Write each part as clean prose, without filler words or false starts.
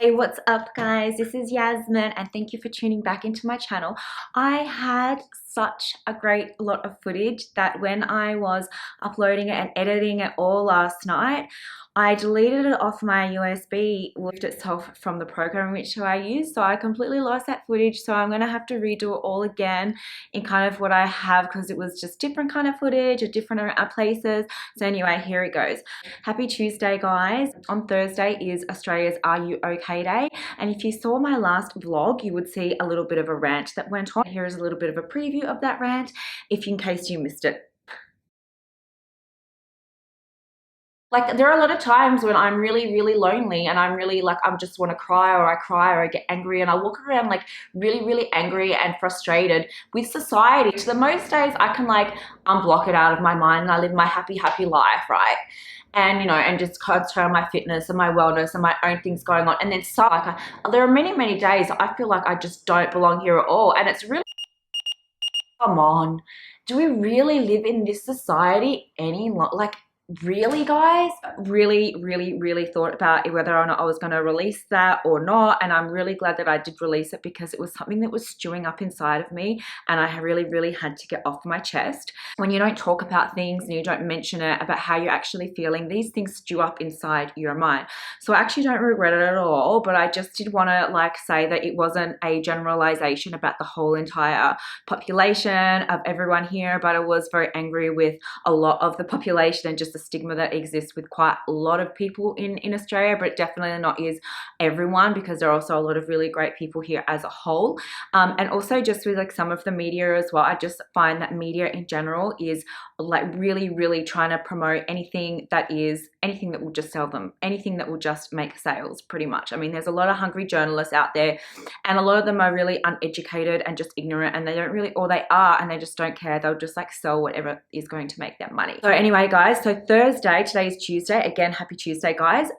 Hey, what's up guys? This is Yasmin and thank you for tuning back into my channel. I had such a great lot of footage that when I was uploading it and editing it all last night, I deleted it off my USB, left itself from the program which I use, so I completely lost that footage. So I'm going to have to redo it all again in kind of what I have, because it was just different kind of footage at different places. So anyway, here it goes. Happy Tuesday guys. On Thursday is Australia's Are You OK Day, and if you saw my last vlog you would see a little bit of a rant that went on. Here is a little bit of a preview of that rant in case you missed it. Like, there are a lot of times when I'm really lonely and I'm really like, I just want to cry, or I get angry, and I walk around like really angry and frustrated with society. So the most days I can like unblock it out of my mind and I live my happy life, right? And, you know, and just concentrate on my fitness and my wellness and my own things going on. And then so like there are many days I feel like I just don't belong here at all. And it's really, come on, do we really live in this society any longer? Like, really guys, really thought about whether or not I was going to release that or not, and I'm really glad that I did release it, because it was something that was stewing up inside of me and I really had to get off my chest. When you don't talk about things and you don't mention it about how you're actually feeling, these things stew up inside your mind. So I actually don't regret it at all, but I just did want to like say that it wasn't a generalization about the whole entire population of everyone here, but I was very angry with a lot of the population and just the stigma that exists with quite a lot of people in Australia, but definitely not is everyone, because there are also a lot of really great people here as a whole. And also just with like some of the media as well, I just find that media in general is like really trying to promote anything that will just sell them, anything that will just make sales, pretty much. I mean, there's a lot of hungry journalists out there, and a lot of them are really uneducated and just ignorant, and they don't really, or they are and they just don't care. They'll just like sell whatever is going to make them money. So anyway guys, so Thursday, today is Tuesday, again happy Tuesday guys.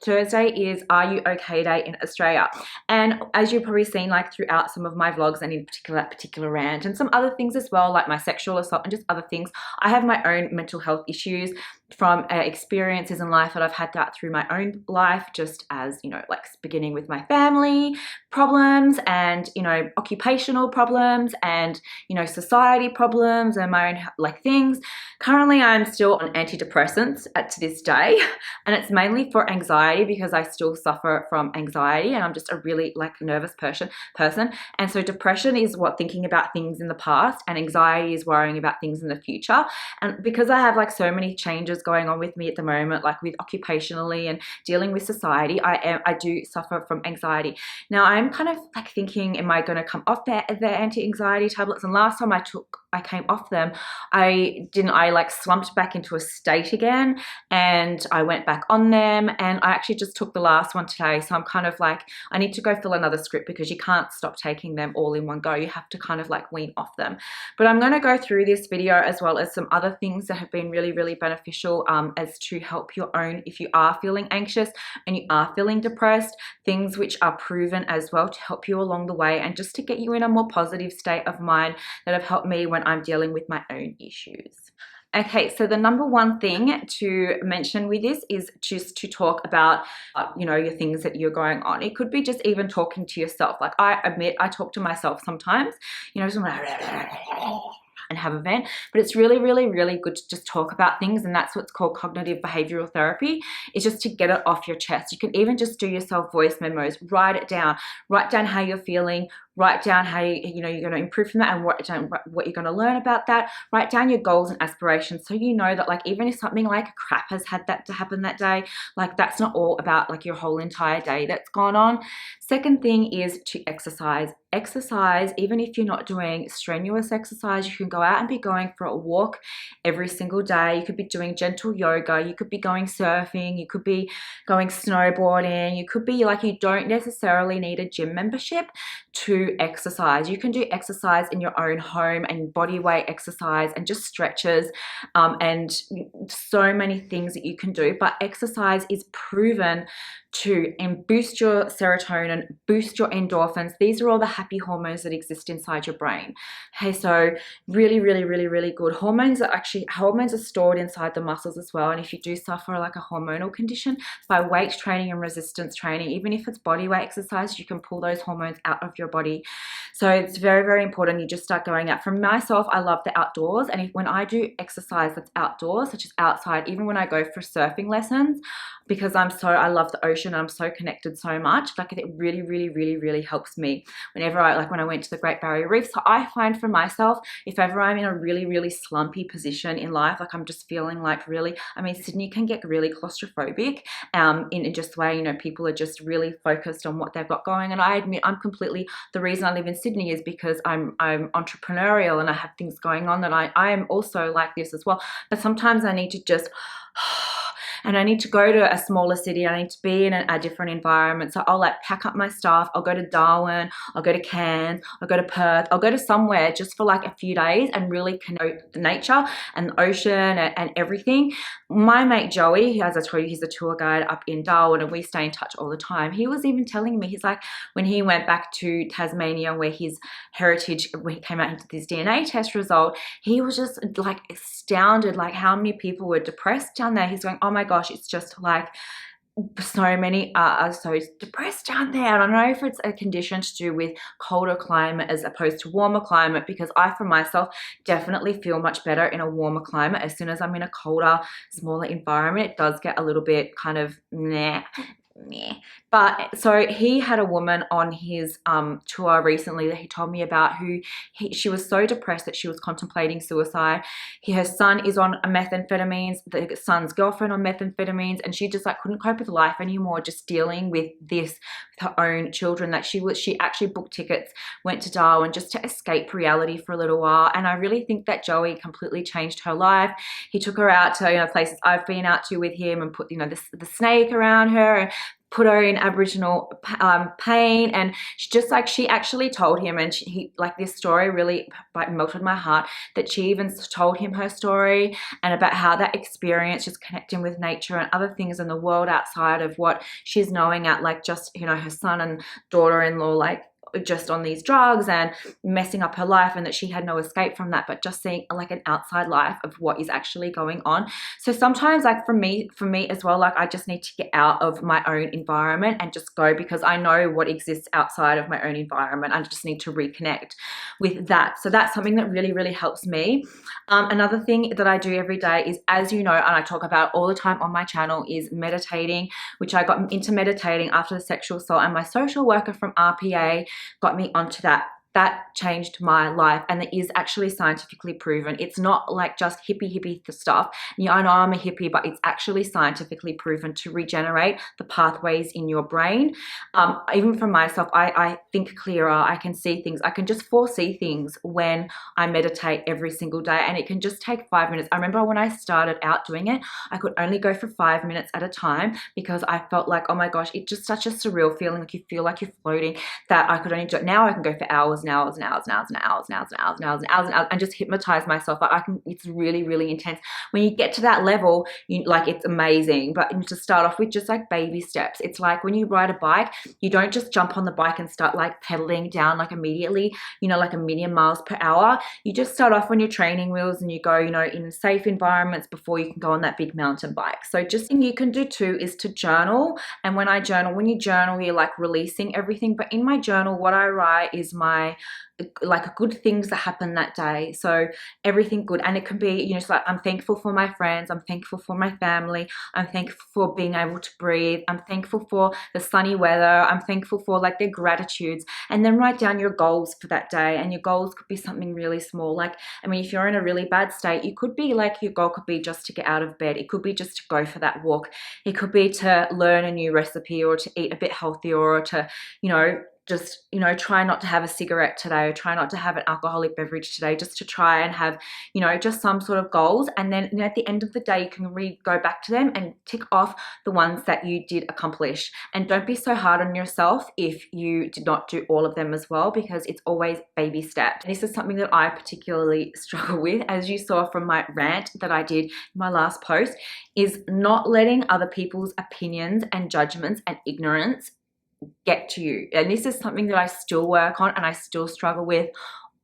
Thursday is Are You OK Day in Australia, and as you've probably seen like throughout some of my vlogs, and in particular rant and some other things as well, like my sexual assault and just other things, I have my own mental health issues from experiences in life that I've had that through my own life, just as, you know, like beginning with my family problems and, you know, occupational problems and, you know, society problems and my own like things. Currently I'm still on antidepressants to this day, and it's mainly for anxiety, because I still suffer from anxiety and I'm just a really like nervous person. And so depression is what, thinking about things in the past, and anxiety is worrying about things in the future. And because I have like so many changes going on with me at the moment, like with occupationally and dealing with society, I do suffer from anxiety. Now I'm kind of like thinking, am I going to come off the anti-anxiety tablets? And last time I came off them, I like slumped back into a state again, and I went back on them, and I actually just took the last one today. So I'm kind of like, I need to go fill another script, because you can't stop taking them all in one go. You have to kind of like wean off them. But I'm going to go through this video as well as some other things that have been really beneficial as to help your own, if you are feeling anxious and you are feeling depressed, things which are proven as well to help you along the way, and just to get you in a more positive state of mind that have helped me when I'm dealing with my own issues. Okay, so the number one thing to mention with this is just to talk about, you know, your things that you're going on. It could be just even talking to yourself. Like, I admit I talk to myself sometimes, you know, and have a vent, but it's really good to just talk about things, and that's what's called cognitive behavioral therapy. It's just to get it off your chest. You can even just do yourself voice memos, write down how you're feeling, write down how you know you're going to improve from that, and write down what you're going to learn about that. Write down your goals and aspirations, so you know that like even if something like crap has had that to happen that day, like that's not all about like your whole entire day that's gone on. Second thing is to exercise. Exercise, even if you're not doing strenuous exercise, you can go out and be going for a walk every single day. You could be doing gentle yoga, you could be going surfing, you could be going snowboarding, you could be like, you don't necessarily need a gym membership to exercise. You can do exercise in your own home, and body weight exercise and just stretches, and so many things that you can do. But exercise is proven to and boost your serotonin, boost your endorphins. These are all the happy hormones that exist inside your brain. Okay, so really, really, really, really good. Hormones are stored inside the muscles as well. And if you do suffer like a hormonal condition, by weight training and resistance training, even if it's body weight exercise, you can pull those hormones out of your body. So it's very, very important you just start going out. For myself, I love the outdoors, and when I do exercise that's outdoors, such as outside, even when I go for surfing lessons, because I love the ocean and I'm so connected so much, like it really, really, really, really helps me whenever when I went to the Great Barrier Reef. So I find for myself, if ever I'm in a really, really slumpy position in life, like I'm just feeling like really, I mean, Sydney can get really claustrophobic in just the way, you know, people are just really focused on what they've got going. And I admit the reason I live in Sydney is because I'm entrepreneurial and I have things going on that I am also like this as well. But sometimes I need to just and I need to go to a smaller city. I need to be in a different environment. So I'll like pack up my stuff. I'll go to Darwin. I'll go to Cairns. I'll go to Perth. I'll go to somewhere just for like a few days and really connect with the nature and the ocean and everything. My mate Joey, as I told you, he's a tour guide up in Darwin and we stay in touch all the time. He was even telling me, he's like, when he went back to Tasmania where his heritage, when he came out into this DNA test result, he was just like astounded like how many people were depressed down there. He's going, oh my gosh, it's just like so many are so depressed down there. And I don't know if it's a condition to do with colder climate as opposed to warmer climate, because I for myself definitely feel much better in a warmer climate. As soon as I'm in a colder, smaller environment, it does get a little bit kind of meh. But so he had a woman on his tour recently that he told me about she was so depressed that she was contemplating suicide. Her son is on methamphetamines, the son's girlfriend on methamphetamines, and she just like couldn't cope with life anymore, just dealing with this with her own children. That she actually booked tickets, went to Darwin just to escape reality for a little while. And I really think that Joey completely changed her life. He took her out to, you know, places I've been out to with him and put, you know, the snake around her and put her in Aboriginal pain. And she actually told him, and he like, this story really like melted my heart, that she even told him her story and about how that experience, just connecting with nature and other things in the world outside of what she's knowing at, like just, you know, her son and daughter-in-law like just on these drugs and messing up her life, and that she had no escape from that, but just seeing like an outside life of what is actually going on. So sometimes like for me as well, like I just need to get out of my own environment and just go, because I know what exists outside of my own environment. I just need to reconnect with that. So that's something that really, really helps me. Another thing that I do every day is, as you know, and I talk about all the time on my channel, is meditating, which I got into meditating after the sexual assault, and my social worker from RPA got me onto that. That changed my life, and it is actually scientifically proven. It's not like just hippie stuff. Yeah, I know I'm a hippie, but it's actually scientifically proven to regenerate the pathways in your brain. Even for myself, I think clearer. I can see things. I can just foresee things when I meditate every single day, and it can just take 5 minutes. I remember when I started out doing it, I could only go for 5 minutes at a time, because I felt like, oh my gosh, it's just such a surreal feeling, like you feel like you're floating, that I could only do it. Now I can go for hours and hours and hours and hours and hours and hours and hours and hours and hours and hours and just hypnotize myself. Like it's really, really intense. When you get to that level, it's amazing. But to start off with, just like baby steps. It's like when you ride a bike, you don't just jump on the bike and start like pedaling down like immediately, like a million miles per hour. You just start off on your training wheels and you go, in safe environments before you can go on that big mountain bike. So just thing you can do too is to journal. And when you journal, you're like releasing everything. But in my journal, what I write is my like good things that happen that day. So everything good. And it can be, it's like, I'm thankful for my friends, I'm thankful for my family, I'm thankful for being able to breathe, I'm thankful for the sunny weather, I'm thankful for like their gratitudes. And then write down your goals for that day. And your goals could be something really small. Like, I mean, if you're in a really bad state, you could be like, your goal could be just to get out of bed. It could be just to go for that walk. It could be to learn a new recipe, or to eat a bit healthier, or to, just, you know, try not to have a cigarette today, or try not to have an alcoholic beverage today, just to try and have, you know, just some sort of goals. And then, you know, at the end of the day, you can go back to them and tick off the ones that you did accomplish. And don't be so hard on yourself if you did not do all of them as well, because it's always baby steps. This is something that I particularly struggle with, as you saw from my rant that I did in my last post, is not letting other people's opinions and judgments and ignorance get to you. And this is something that I still work on and I still struggle with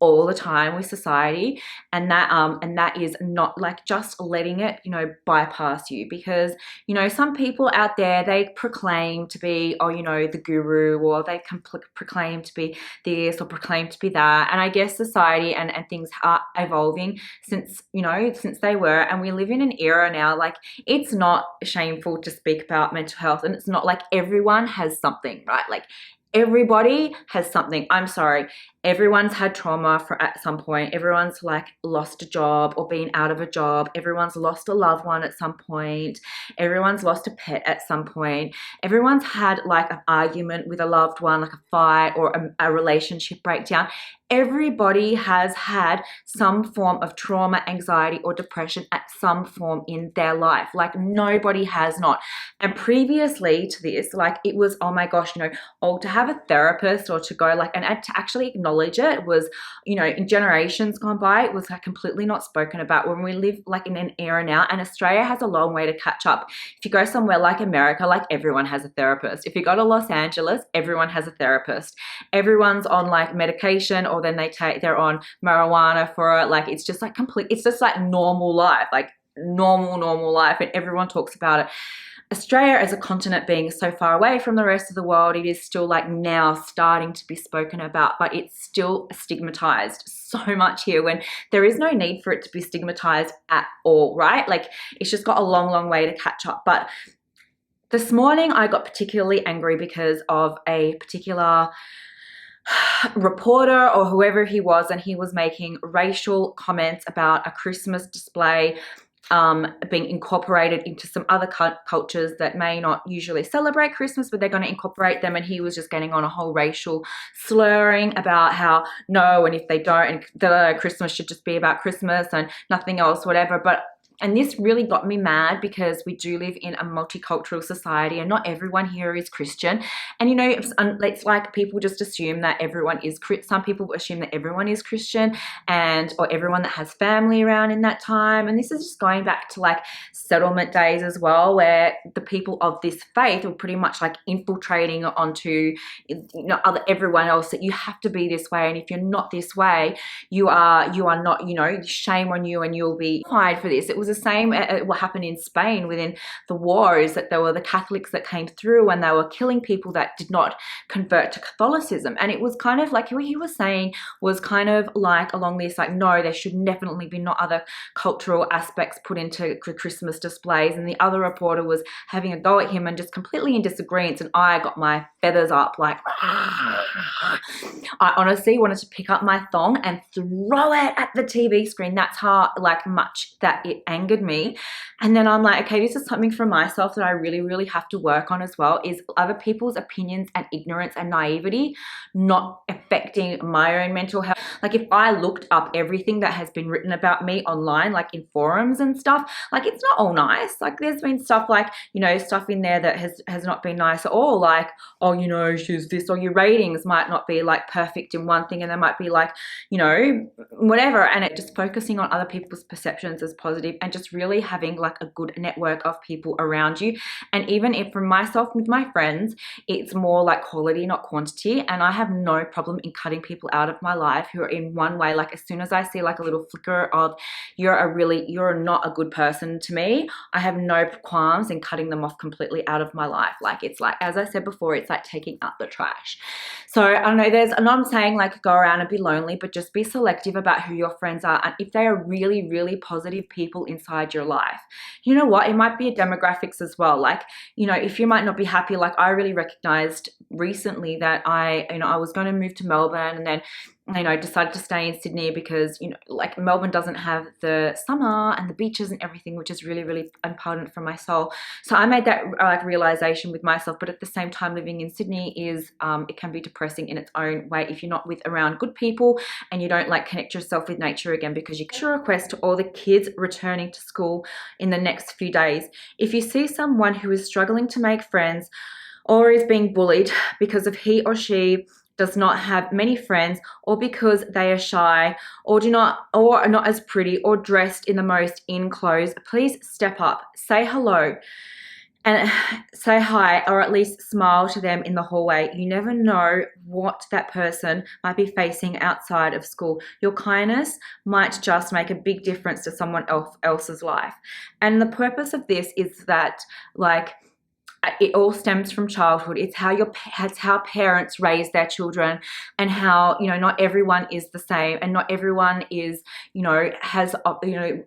all the time with society, and that is not like just letting it, you know, bypass you. Because, you know, some people out there, they proclaim to be, oh, you know, the guru, or they can proclaim to be this or proclaim to be that. And I guess society and things are evolving since, you know, since they were, and we live in an era now, like, it's not shameful to speak about mental health, and it's not like everyone has something, right? Like, everybody has something. I'm sorry. Everyone's had trauma at some point. Everyone's like lost a job or been out of a job. Everyone's lost a loved one at some point. Everyone's lost a pet at some point. Everyone's had like an argument with a loved one, like a fight or a relationship breakdown. Everybody has had some form of trauma, anxiety, or depression at some form in their life. Like, nobody has not. And previously to this, like, it was, oh my gosh, you know, oh, to have a therapist or to go like, and to actually acknowledge it was, you know, in generations gone by, it was like completely not spoken about. When we live like in an era now, and Australia has a long way to catch up. If you go somewhere like America, like, everyone has a therapist. If you go to Los Angeles, everyone has a therapist. Everyone's on like medication, or then they're on marijuana for it. Like, it's just like it's just like normal life, like normal life, and everyone talks about it. Australia as a continent being so far away from the rest of the world, it is still like now starting to be spoken about, but it's still stigmatized so much here, when there is no need for it to be stigmatized at all, right? Like, it's just got a long way to catch up. But this morning I got particularly angry because of a particular reporter or whoever he was, and he was making racial comments about a Christmas display being incorporated into some other cultures that may not usually celebrate Christmas, but they're going to incorporate them. And he was just getting on a whole racial slurring about how no, and if they don't, and the Christmas should just be about Christmas and nothing else, whatever. And this really got me mad, because we do live in a multicultural society, and not everyone here is Christian. And, you know, it's like people just assume that everyone is, some people assume that everyone is Christian, or everyone that has family around in that time. And this is just going back to like settlement days as well, where the people of this faith were pretty much like infiltrating onto, you know, everyone else, that you have to be this way, and if you're not this way, you are not, you know, shame on you, and you'll be fined for this. It was the same what happened in Spain within the war, is that there were the Catholics that came through and they were killing people that did not convert to Catholicism. And it was kind of like, what he was saying was kind of like along this, like, no, there should definitely be no other cultural aspects put into Christmas displays. And the other reporter was having a go at him and just completely in disagreement, and I got my feathers up, like, I honestly wanted to pick up my thong and throw it at the TV screen. That's how like much that it angered me. And then I'm like, okay, this is something for myself that I really have to work on as well, is other people's opinions and ignorance and naivety not affecting my own mental health. Like, if I looked up everything that has been written about me online, like in forums and stuff, like, it's not all nice. Like, there's been stuff like, you know, stuff in there that has not been nice at all. Like, oh, you know, she's this, or your ratings might not be like perfect in one thing, and they might be like, you know, whatever. And it just focusing on other people's perceptions as positive, and just really having like a good network of people around you. And even if for myself with my friends, it's more like quality, not quantity. And I have no problem in cutting people out of my life who are in one way. Like, as soon as I see like a little flicker of you're not a good person to me, I have no qualms in cutting them off completely out of my life. Like, it's like, as I said before, it's like taking out the trash. So I don't know, and I'm saying like go around and be lonely, but just be selective about who your friends are, and if they are really positive people inside your life. You know what, it might be a demographics as well. Like, you know, if you might not be happy, like I really recognized recently that I was going to move to Melbourne, and then you know, decided to stay in Sydney because, you know, like Melbourne doesn't have the summer and the beaches and everything, which is really, really important for my soul. So I made that like realization with myself, but at the same time, living in Sydney is, it can be depressing in its own way if you're not with around good people and you don't like connect yourself with nature again, because you can request to all the kids returning to school in the next few days. If you see someone who is struggling to make friends or is being bullied because of he or she does not have many friends, or because they are shy or are not as pretty or dressed in the most in clothes, please step up, say hello and say hi, or at least smile to them in the hallway. You never know what that person might be facing outside of school. Your kindness might just make a big difference to someone else's life. And the purpose of this is that, like, it all stems from childhood. It's how parents raise their children, and how, you know, not everyone is the same, and not everyone is, you know, has, you know,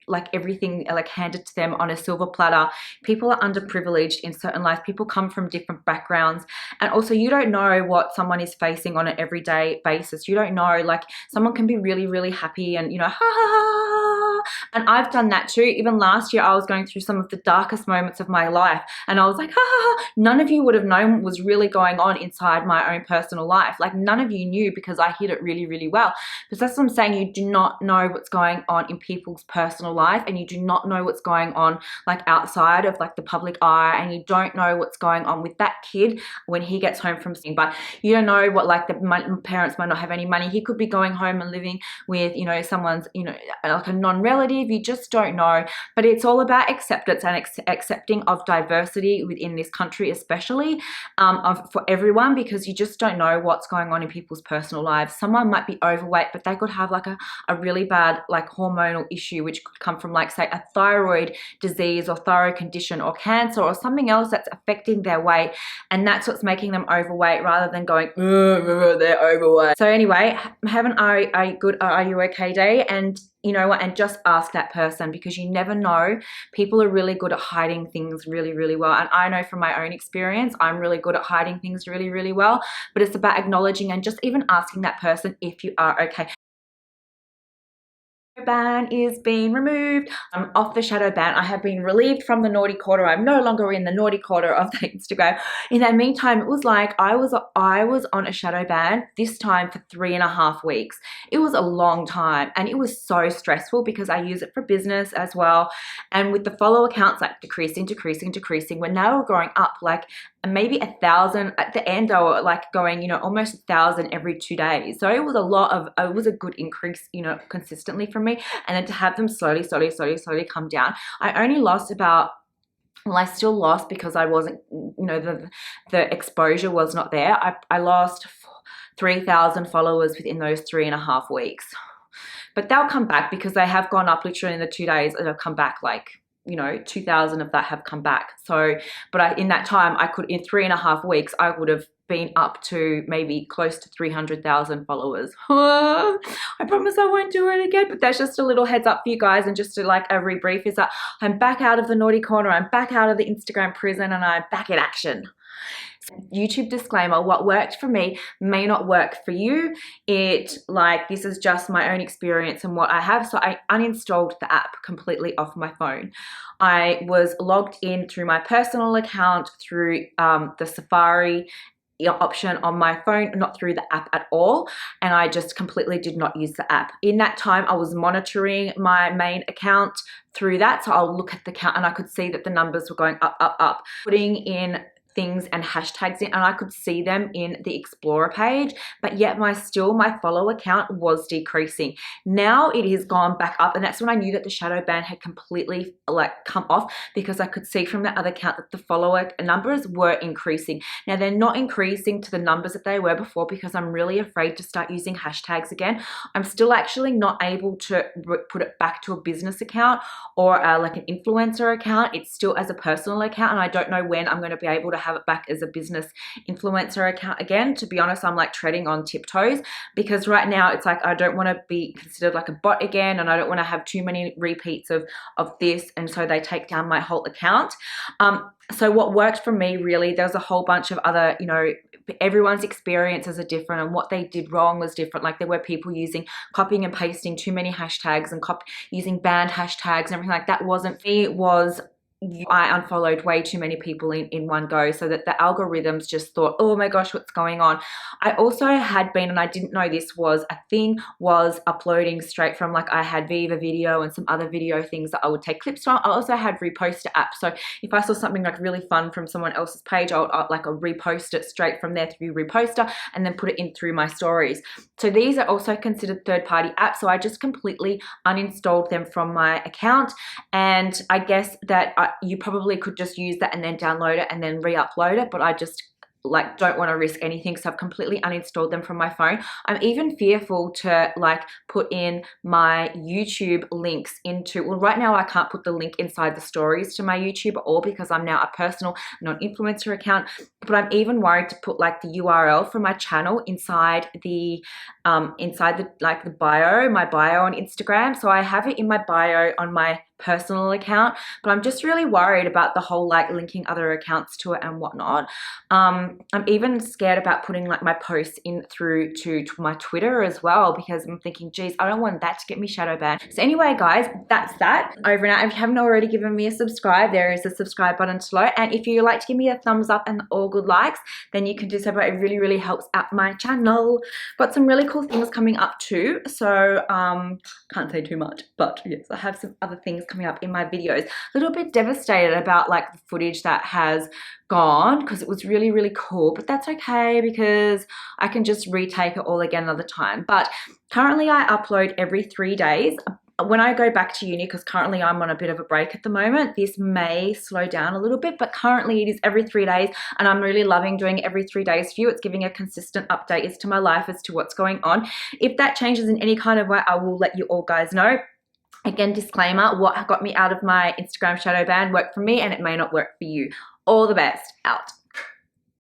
like everything like handed to them on a silver platter. People are underprivileged in certain life. People come from different backgrounds, and also you don't know what someone is facing on an everyday basis. You don't know, like someone can be really, really happy and, you know, ha ha ha. And I've done that too. Even last year I was going through some of the darkest moments of my life, and I was like, ha ha ha. None of you would have known what was really going on inside my own personal life. Like none of you knew, because I hid it really, really well. Because that's what I'm saying. You do not know what's going on in people's personal life, and you do not know what's going on like outside of like the public eye, and you don't know what's going on with that kid when he gets home from school. But you don't know what, like, the parents might not have any money. He could be going home and living with, you know, someone's, you know, like a non-relative. You just don't know. But it's all about acceptance and accepting of diversity within this country, especially for everyone, because you just don't know what's going on in people's personal lives. Someone might be overweight, but they could have like a really bad like hormonal issue, which could come from, like, say, a thyroid disease or thyroid condition or cancer or something else that's affecting their weight, and that's what's making them overweight, rather than going, they're overweight. So anyway, have an are you okay day, and you know what, and just ask that person, because you never know. People are really good at hiding things really, really well. And I know from my own experience, I'm really good at hiding things really, really well. But it's about acknowledging and just even asking that person if you are okay. Ban is being removed. I'm off the shadow ban. I have been relieved from the naughty quarter. I'm no longer in the naughty quarter of the Instagram. In that meantime, it was like I was on a shadow ban this time for 3.5 weeks. It was a long time, and it was so stressful because I use it for business as well. And with the follow accounts like decreasing, when they were growing up, like maybe 1,000 at the end, they were like going, you know, almost 1,000 every 2 days. So it was it was a good increase, you know, consistently for me. And then to have them slowly come down, I only lost about, well, I still lost because I wasn't, you know, the exposure was not there. I lost 3,000 followers within those 3.5 weeks, but they'll come back because they have gone up literally in the 2 days, and they'll come back, like, you know, 2,000 of that have come back. So, but in that time, I could, in 3.5 weeks, I would have been up to maybe close to 300,000 followers. I promise I won't do it again, but that's just a little heads up for you guys. And just to like a rebrief is that I'm back out of the naughty corner. I'm back out of the Instagram prison, and I'm back in action. YouTube disclaimer, what worked for me may not work for you. This is just my own experience and what I have. So I uninstalled the app completely off my phone. I was logged in through my personal account through the Safari option on my phone, not through the app at all, and I just completely did not use the app. In that time, I was monitoring my main account through that, so I'll look at the count and I could see that the numbers were going up, putting in things and hashtags in, and I could see them in the Explorer page, but yet my follow account was decreasing. Now it has gone back up, and that's when I knew that the shadow ban had completely like come off, because I could see from the other account that the follower numbers were increasing. Now they're not increasing to the numbers that they were before, because I'm really afraid to start using hashtags again. I'm still actually not able to put it back to a business account or like an influencer account. It's still as a personal account, and I don't know when I'm going to be able to have it back as a business influencer account again. To be honest, I'm like treading on tiptoes, because right now it's like I don't want to be considered like a bot again, and I don't want to have too many repeats of this, and so they take down my whole account. So what worked for me, really, there's a whole bunch of other, you know, everyone's experiences are different and what they did wrong was different. Like there were people copying and pasting too many hashtags and using banned hashtags and everything like that. Wasn't me. It was I unfollowed way too many people in one go, so that the algorithms just thought, oh my gosh, what's going on. I also had been, and I didn't know this was a thing, was uploading straight from, like, I had Viva Video and some other video things that I would take clips from. I also had Reposter app, so if I saw something like really fun from someone else's page, I'll repost it straight from there through Reposter and then put it in through my stories. So these are also considered third-party apps, so I just completely uninstalled them from my account. And I guess that you probably could just use that and then download it and then re-upload it, but I just don't want to risk anything, so I've completely uninstalled them from my phone. I'm even fearful to put in my YouTube links into, well, right now I can't put the link inside the stories to my YouTube at all because I'm now a personal non-influencer account, but I'm even worried to put the URL for my channel inside the bio, my bio on Instagram. So I have it in my bio on my personal account, but I'm just really worried about the whole linking other accounts to it and whatnot. I'm even scared about putting my posts in through to my Twitter as well, because I'm thinking, geez, I don't want that to get me shadow banned. So anyway, guys, that's that. Over and out. If you haven't already given me a subscribe, there is a subscribe button below. And if you like to give me a thumbs up and all good likes, then you can do so, but it really, really helps out my channel. Got some really cool things coming up too. So can't say too much, but yes, I have some other things coming up in my videos. A little bit devastated about the footage that has gone, because it was really, really cool, but that's okay because I can just retake it all again another time. But currently I upload every 3 days. When I go back to uni, because currently I'm on a bit of a break at the moment, this may slow down a little bit, but currently it is every 3 days, and I'm really loving doing it every 3 days for you. It's giving a consistent update as to my life, as to what's going on. If that changes in any kind of way, I will let you all guys know. Again, disclaimer, what got me out of my Instagram shadow ban worked for me and it may not work for you. All the best. Out.